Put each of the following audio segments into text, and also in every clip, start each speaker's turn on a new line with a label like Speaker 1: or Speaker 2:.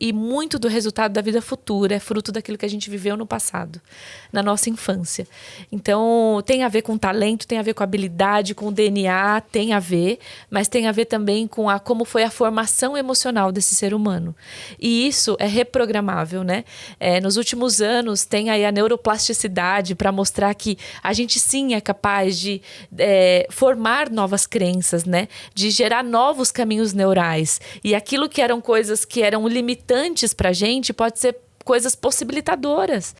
Speaker 1: E muito do resultado da vida futura é fruto daquilo que a gente viveu no passado, na nossa infância. Então, tem a ver com talento, tem a ver com habilidade, com o DNA, tem a ver, mas tem a ver também com como foi a formação emocional desse ser humano. E isso é reprogramável, né? Nos últimos anos, tem aí a neuroplasticidade para mostrar que a gente sim é capaz de formar novas crenças, né? De gerar novos caminhos neurais. E aquilo que eram coisas que eram limitantes pra gente, pode ser coisas possibilitadoras.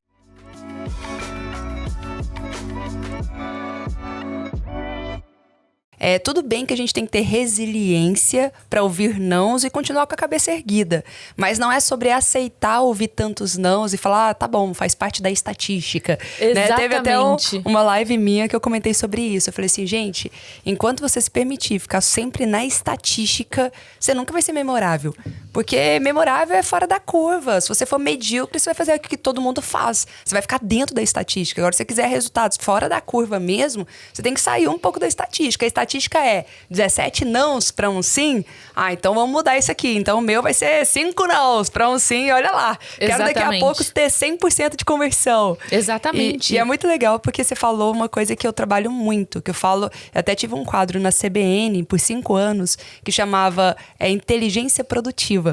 Speaker 2: Tudo bem que a gente tem que ter resiliência para ouvir nãos e continuar com a cabeça erguida. Mas não é sobre aceitar ouvir tantos nãos e falar, tá bom, faz parte da estatística.
Speaker 1: Exatamente.
Speaker 2: Né? Teve até uma live minha que eu comentei sobre isso. Eu falei assim, gente, enquanto você se permitir ficar sempre na estatística, você nunca vai ser memorável. Porque memorável é fora da curva. Se você for medíocre, você vai fazer o que todo mundo faz. Você vai ficar dentro da estatística. Agora, se você quiser resultados fora da curva mesmo, você tem que sair um pouco da estatística. A estatística é 17 nãos para um sim. Então vamos mudar isso aqui. Então o meu vai ser 5 nãos para um sim. Olha lá.
Speaker 1: Exatamente.
Speaker 2: Quero daqui a pouco ter 100% de conversão.
Speaker 1: Exatamente.
Speaker 2: E é muito legal porque você falou uma coisa que eu trabalho muito. Que eu falo... Eu até tive um quadro na CBN por 5 anos que chamava Inteligência Produtiva.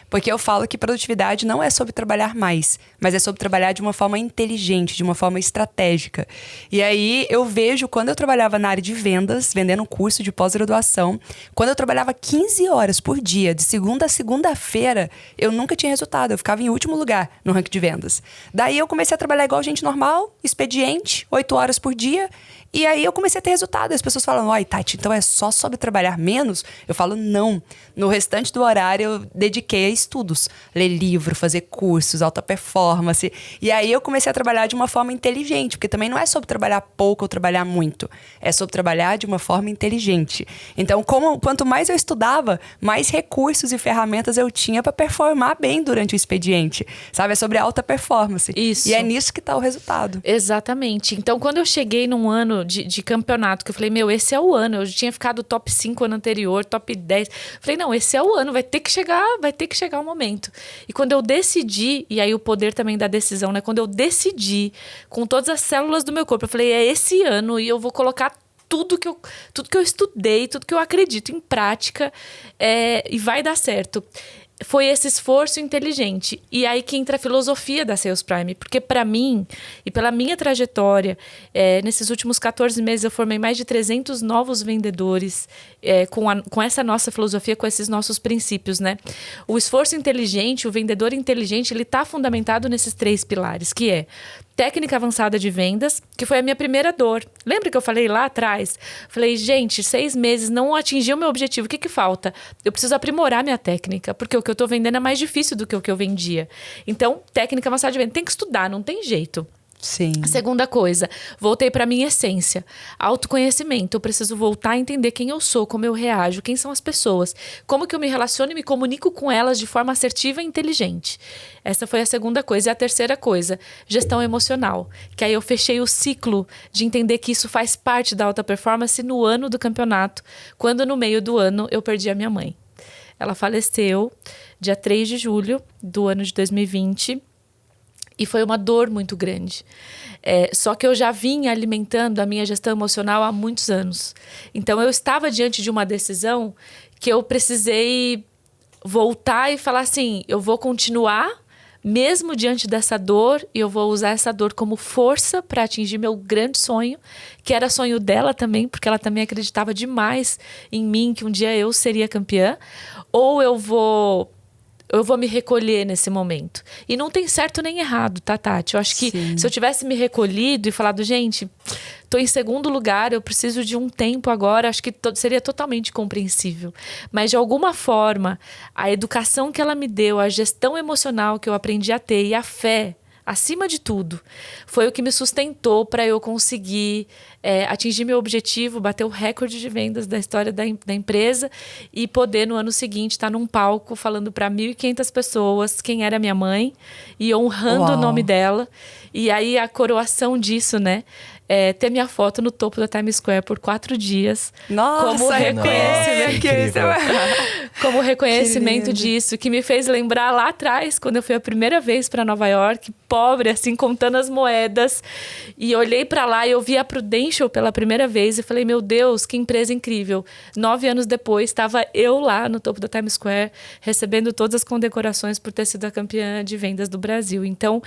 Speaker 2: Porque eu falo que produtividade não é sobre trabalhar mais, mas é sobre trabalhar de uma forma inteligente, de uma forma estratégica. E aí eu vejo, quando eu trabalhava na área de vendas, vendendo um curso de pós-graduação, quando eu trabalhava 15 horas por dia, de segunda a segunda-feira, eu nunca tinha resultado, eu ficava em último lugar no ranking de vendas. Daí eu comecei a trabalhar igual gente normal, expediente, 8 horas por dia. E aí eu comecei a ter resultado. As pessoas falam, ai, Tati, então é só sobre trabalhar menos? Eu falo, não. No restante do horário eu dediquei a estudos. Ler livro, fazer cursos, alta performance. E aí eu comecei a trabalhar de uma forma inteligente. Porque também não é sobre trabalhar pouco ou trabalhar muito. É sobre trabalhar de uma forma inteligente. Então, quanto mais eu estudava, mais recursos e ferramentas eu tinha para performar bem durante o expediente. Sabe? É sobre alta performance.
Speaker 1: Isso.
Speaker 2: E é nisso que está o resultado.
Speaker 1: Exatamente. Então, quando eu cheguei num ano de campeonato, que eu falei, esse é o ano. Eu já tinha ficado top 5 ano anterior, top 10. Falei, não, esse é o ano, vai ter que chegar o momento. E quando eu decidi, e aí o poder também da decisão, né? Quando eu decidi, com todas as células do meu corpo, eu falei, é esse ano e eu vou colocar tudo que eu estudei, tudo que eu acredito em prática, e vai dar certo. Foi esse esforço inteligente. E aí que entra a filosofia da Sales Prime. Porque para mim, e pela minha trajetória, nesses últimos 14 meses eu formei mais de 300 novos vendedores com essa nossa filosofia, com esses nossos princípios, né? O esforço inteligente, o vendedor inteligente, ele está fundamentado nesses 3 pilares, que é técnica avançada de vendas, que foi a minha primeira dor. Lembra que eu falei lá atrás? Falei, gente, 6 meses, não atingi o meu objetivo. O que falta? Eu preciso aprimorar minha técnica, porque o que eu tô vendendo é mais difícil do que o que eu vendia. Então, técnica avançada de venda. Tem que estudar, não tem jeito.
Speaker 2: Sim.
Speaker 1: A segunda coisa, voltei para minha essência, autoconhecimento. Eu preciso voltar a entender quem eu sou, como eu reajo, quem são as pessoas, como que eu me relaciono e me comunico com elas de forma assertiva e inteligente. Essa foi a segunda coisa. E a terceira coisa, gestão emocional, que aí eu fechei o ciclo de entender que isso faz parte da alta performance no ano do campeonato, quando no meio do ano eu perdi a minha mãe. Ela faleceu dia 3 de julho do ano de 2020. E foi uma dor muito grande. Só que eu já vinha alimentando a minha gestão emocional há muitos anos. Então, eu estava diante de uma decisão que eu precisei voltar e falar assim, eu vou continuar mesmo diante dessa dor e eu vou usar essa dor como força para atingir meu grande sonho, que era sonho dela também, porque ela também acreditava demais em mim, que um dia eu seria campeã. Ou eu vou me recolher nesse momento. E não tem certo nem errado, tá, Tati? Eu acho que se eu tivesse me recolhido e falado, gente, tô em segundo lugar, eu preciso de um tempo agora, acho que seria totalmente compreensível. Mas, de alguma forma, a educação que ela me deu, a gestão emocional que eu aprendi a ter e a fé, acima de tudo, foi o que me sustentou para eu conseguir atingir meu objetivo, bater o recorde de vendas da história da empresa e poder, no ano seguinte, estar num palco falando para 1.500 pessoas quem era minha mãe e honrando o nome dela. E aí, a coroação disso, né? ter minha foto no topo da Times Square por 4 dias.
Speaker 2: Nossa,
Speaker 1: como reconhecimento, como reconhecimento disso, que me fez lembrar lá atrás, quando eu fui a primeira vez para Nova York, pobre, assim, contando as moedas. E olhei para lá e eu vi a Prudential pela primeira vez e falei, meu Deus, que empresa incrível. 9 anos depois, estava eu lá no topo da Times Square, recebendo todas as condecorações por ter sido a campeã de vendas do Brasil. Então,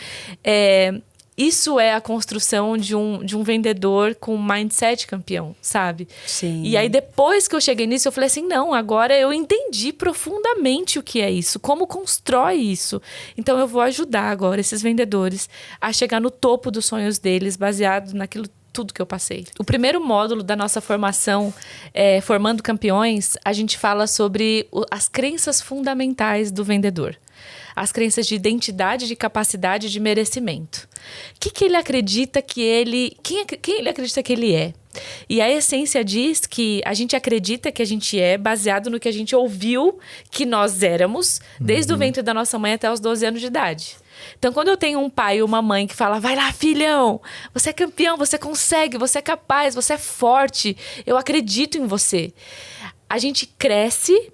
Speaker 1: isso é a construção de um vendedor com mindset campeão, sabe?
Speaker 2: Sim.
Speaker 1: E aí, depois que eu cheguei nisso, eu falei assim, não, agora eu entendi profundamente o que é isso, como constrói isso. Então, eu vou ajudar agora esses vendedores a chegar no topo dos sonhos deles, baseado naquilo tudo que eu passei. O primeiro módulo da nossa formação, Formando Campeões, a gente fala sobre as crenças fundamentais do vendedor. As crenças de identidade, de capacidade, de merecimento. O que ele acredita que ele... Quem ele acredita que ele é? E a essência diz que a gente acredita que a gente é baseado no que a gente ouviu que nós éramos, desde o ventre da nossa mãe até os 12 anos de idade. Então, quando eu tenho um pai ou uma mãe que fala, vai lá, filhão, você é campeão, você consegue, você é capaz, você é forte, eu acredito em você. A gente cresce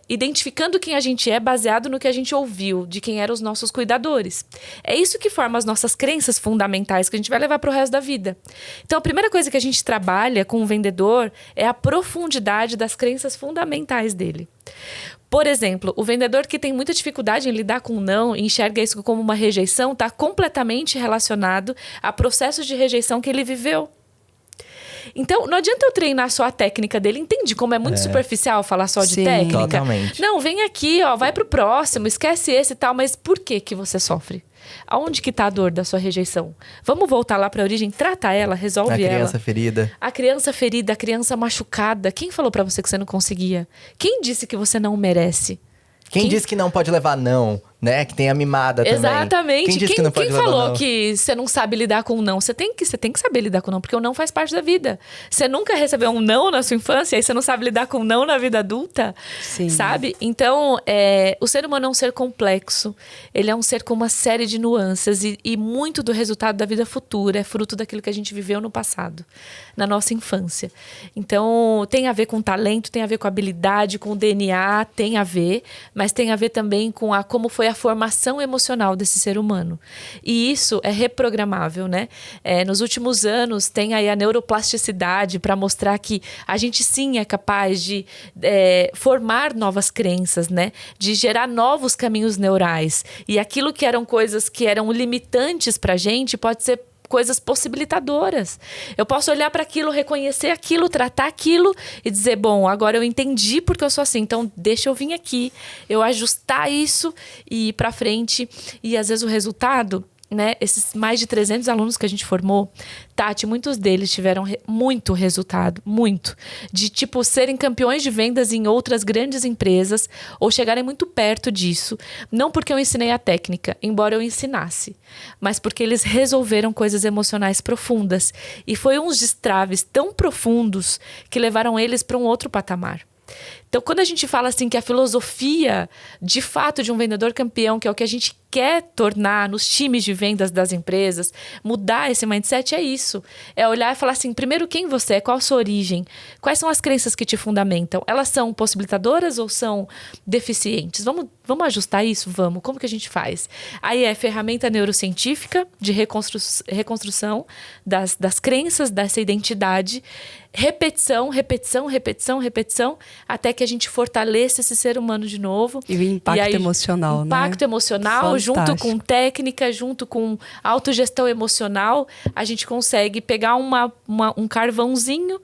Speaker 1: identificando quem a gente é baseado no que a gente ouviu, de quem eram os nossos cuidadores. É isso que forma as nossas crenças fundamentais que a gente vai levar para o resto da vida. Então, a primeira coisa que a gente trabalha com o vendedor é a profundidade das crenças fundamentais dele. Por exemplo, o vendedor que tem muita dificuldade em lidar com o não e enxerga isso como uma rejeição, está completamente relacionado a processos de rejeição que ele viveu. Então, não adianta eu treinar só a técnica dele. Entende como é muito superficial falar só de técnica?
Speaker 3: Totalmente.
Speaker 1: Não, vem aqui, ó, vai pro próximo, esquece esse e tal. Mas por que você sofre? Aonde que tá a dor da sua rejeição? Vamos voltar lá pra origem, trata ela, resolve ela.
Speaker 3: A criança ferida.
Speaker 1: A criança ferida, a criança machucada. Quem falou pra você que você não conseguia? Quem disse que você não merece?
Speaker 3: Quem disse que não pode levar não, né? Que tem a mimada também.
Speaker 1: Exatamente.
Speaker 3: Quem disse que não pode
Speaker 1: quem
Speaker 3: levar
Speaker 1: falou
Speaker 3: não?
Speaker 1: que você não sabe lidar com o não? Você tem que saber lidar com o não, porque o não faz parte da vida. Você nunca recebeu um não na sua infância, aí você não sabe lidar com o não na vida adulta,
Speaker 2: Sim.
Speaker 1: sabe? Então, o ser humano é um ser complexo. Ele é um ser com uma série de nuances e muito do resultado da vida futura é fruto daquilo que a gente viveu no passado, na nossa infância. Então, tem a ver com talento, tem a ver com habilidade, com DNA, tem a ver, mas tem a ver também com como foi a formação emocional desse ser humano. E isso é reprogramável, né? Nos últimos anos, tem aí a neuroplasticidade para mostrar que a gente sim é capaz de formar novas crenças, né? De gerar novos caminhos neurais. E aquilo que eram coisas que eram limitantes pra gente pode ser coisas possibilitadoras. Eu posso olhar para aquilo, reconhecer aquilo, tratar aquilo e dizer, bom, agora eu entendi porque eu sou assim, então deixa eu vir aqui, eu ajustar isso e ir para frente. E às vezes o resultado, né, esses mais de 300 alunos que a gente formou, Tati, muitos deles tiveram muito resultado, muito. De, tipo, serem campeões de vendas em outras grandes empresas ou chegarem muito perto disso. Não porque eu ensinei a técnica, embora eu ensinasse, mas porque eles resolveram coisas emocionais profundas. E foi uns destraves tão profundos que levaram eles para um outro patamar. Então, quando a gente fala assim que a filosofia, de fato, de um vendedor campeão, que é o que a gente quer tornar nos times de vendas das empresas, mudar esse mindset, é isso. É olhar e falar assim, primeiro, quem você é? Qual a sua origem? Quais são as crenças que te fundamentam? Elas são possibilitadoras ou são deficientes? Vamos ajustar isso? Vamos. Como que a gente faz? Aí é ferramenta neurocientífica de reconstrução das crenças, dessa identidade. Repetição, repetição, repetição, repetição, até que a gente fortaleça esse ser humano de novo.
Speaker 2: E o impacto emocional,
Speaker 1: impacto emocional,
Speaker 2: Fantástico.
Speaker 1: junto com técnica, junto com autogestão emocional, a gente consegue pegar um carvãozinho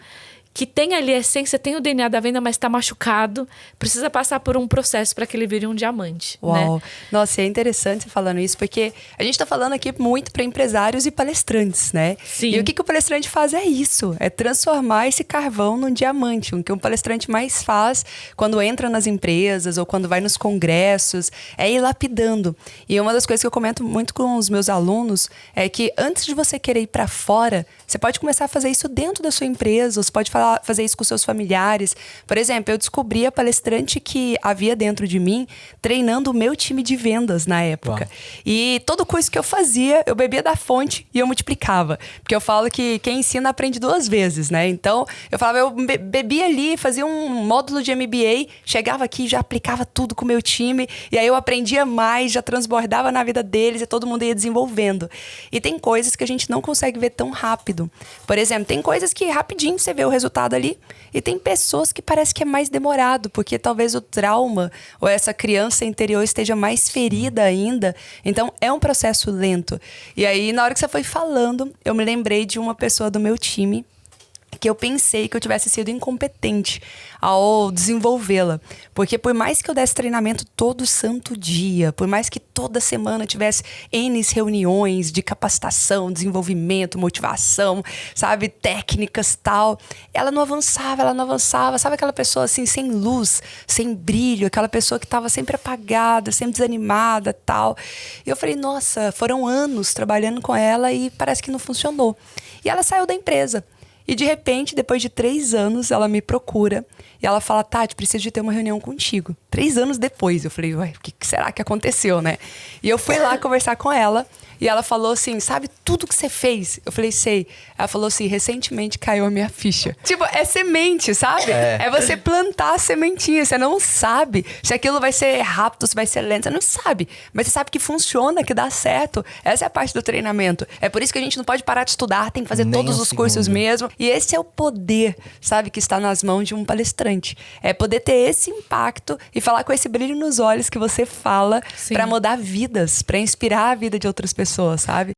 Speaker 1: que tem ali a essência, tem o DNA da venda, mas está machucado, precisa passar por um processo para que ele vire um diamante.
Speaker 2: Uau!
Speaker 1: Né?
Speaker 2: Nossa, é interessante você falando isso, porque a gente está falando aqui muito para empresários e palestrantes, né?
Speaker 1: Sim.
Speaker 2: E o que o palestrante faz é isso, é transformar esse carvão num diamante. O que um palestrante mais faz quando entra nas empresas ou quando vai nos congressos é ir lapidando. E uma das coisas que eu comento muito com os meus alunos é que antes de você querer ir para fora, você pode começar a fazer isso dentro da sua empresa, ou você pode falar, fazer isso com seus familiares. Por exemplo, eu descobri a palestrante que havia dentro de mim treinando o meu time de vendas na época.
Speaker 3: Uau.
Speaker 2: E todo curso que eu fazia, eu bebia da fonte e eu multiplicava. Porque eu falo que quem ensina aprende 2 vezes, né? Então, eu falava, eu bebia ali, fazia um módulo de MBA, chegava aqui e já aplicava tudo com o meu time. E aí eu aprendia mais, já transbordava na vida deles e todo mundo ia desenvolvendo. E tem coisas que a gente não consegue ver tão rápido. Por exemplo, tem coisas que rapidinho você vê o resultado ali. E tem pessoas que parece que é mais demorado, porque talvez o trauma ou essa criança interior esteja mais ferida ainda. Então, é um processo lento. E aí, na hora que você foi falando, eu me lembrei de uma pessoa do meu time que eu pensei que eu tivesse sido incompetente ao desenvolvê-la. Porque por mais que eu desse treinamento todo santo dia, por mais que toda semana tivesse N reuniões de capacitação, desenvolvimento, motivação, sabe, técnicas e tal, ela não avançava. Sabe aquela pessoa assim, sem luz, sem brilho, aquela pessoa que estava sempre apagada, sempre desanimada e tal. E eu falei, nossa, foram anos trabalhando com ela e parece que não funcionou. E ela saiu da empresa. E de repente, depois de 3 anos, ela me procura e ela fala, Tati, preciso de ter uma reunião contigo. 3 anos depois, eu falei, ué, o que será que aconteceu, né? E eu fui lá conversar com ela e ela falou assim, sabe tudo que você fez? Eu falei, sei. Ela falou assim, recentemente caiu a minha ficha. Tipo, é semente, sabe? É você plantar a sementinha. Você não sabe se aquilo vai ser rápido, se vai ser lento. Você não sabe. Mas você sabe que funciona, que dá certo. Essa é a parte do treinamento. É por isso que a gente não pode parar de estudar, tem que fazer todos os cursos mesmo. E esse é o poder, sabe, que está nas mãos de um palestrante. É poder ter esse impacto e falar com esse brilho nos olhos que você fala para mudar vidas, para inspirar a vida de outras pessoas, sabe?